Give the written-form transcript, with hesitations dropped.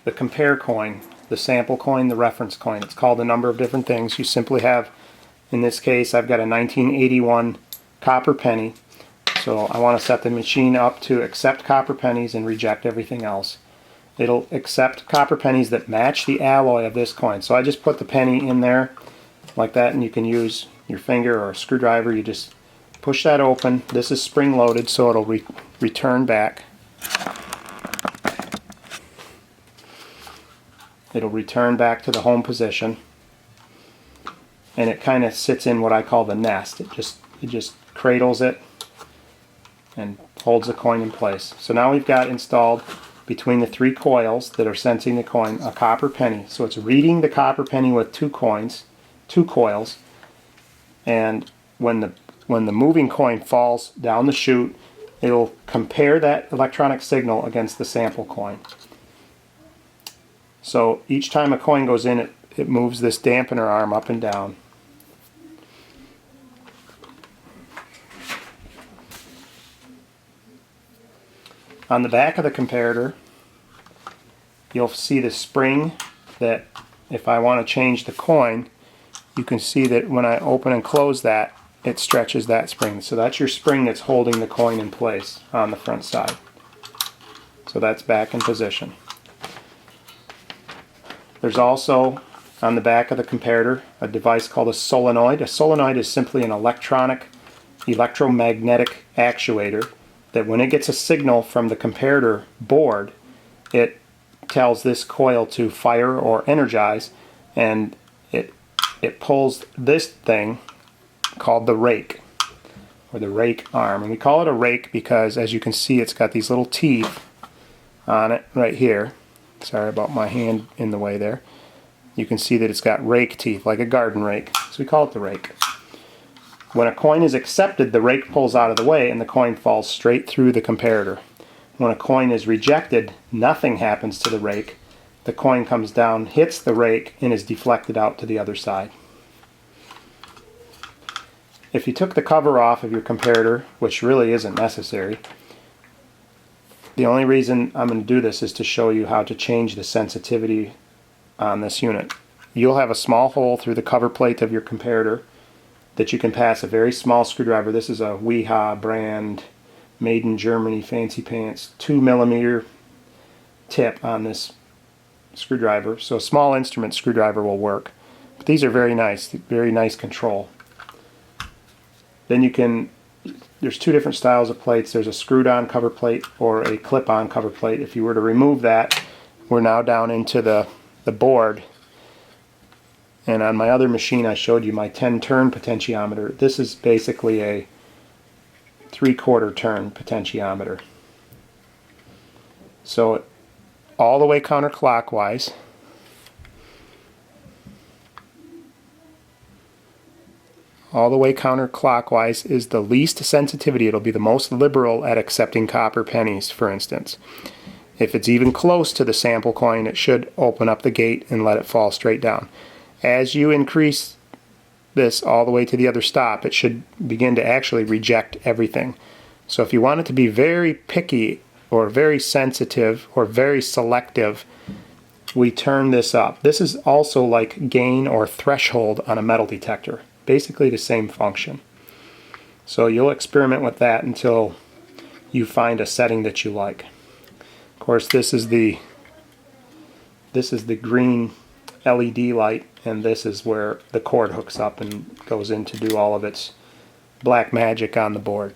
the compare coin, the sample coin, the reference coin. It's called a number of different things. You simply have, in this case, I've got a 1981 copper penny. So I want to set the machine up to accept copper pennies and reject everything else. It'll accept copper pennies that match the alloy of this coin. So I just put the penny in there like that, and you can use your finger or a screwdriver. You just push that open. This is spring loaded, so it'll return back. It'll return back to the home position, and it kind of sits in what I call the nest. It just cradles it and holds the coin in place. So now we've got installed between the three coils that are sensing the coin a copper penny. So it's reading the copper penny with two coils, and when the moving coin falls down the chute, it'll compare that electronic signal against the sample coin. So each time a coin goes in, it moves this dampener arm up and down. On the back of the comparator, you'll see the spring that if I want to change the coin, you can see that when I open and close that, it stretches that spring. So that's your spring that's holding the coin in place on the front side. So that's back in position. There's also on the back of the comparator a device called a solenoid. A solenoid is simply an electromagnetic actuator that when it gets a signal from the comparator board, it tells this coil to fire or energize, and it pulls this thing called the rake, or the rake arm. And we call it a rake because, as you can see, it's got these little teeth on it right here. Sorry about my hand in the way there. You can see that it's got rake teeth, like a garden rake. So we call it the rake. When a coin is accepted, the rake pulls out of the way and the coin falls straight through the comparator. When a coin is rejected, nothing happens to the rake. The coin comes down, hits the rake, and is deflected out to the other side. If you took the cover off of your comparator, which really isn't necessary, the only reason I'm going to do this is to show you how to change the sensitivity on this unit. You'll have a small hole through the cover plate of your comparator that you can pass a very small screwdriver. This is a Weha brand, made in Germany, fancy pants, 2mm tip on this screwdriver. So a small instrument screwdriver will work. But these are very nice control. Then you can, there's two different styles of plates. There's a screwed on cover plate or a clip on cover plate. If you were to remove that, we're now down into the board. And on my other machine I showed you my 10-turn potentiometer. This is basically a 3/4 turn potentiometer. So all the way counterclockwise. All the way counterclockwise is the least sensitivity. It'll be the most liberal at accepting copper pennies, for instance. If it's even close to the sample coin, it should open up the gate and let it fall straight down. As you increase this all the way to the other stop, it should begin to actually reject everything. So if you want it to be very picky or very sensitive or very selective, we turn this up. This is also like gain or threshold on a metal detector. Basically the same function. So you'll experiment with that until you find a setting that you like. Of course, this is the green LED light, and this is where the cord hooks up and goes in to do all of its black magic on the board.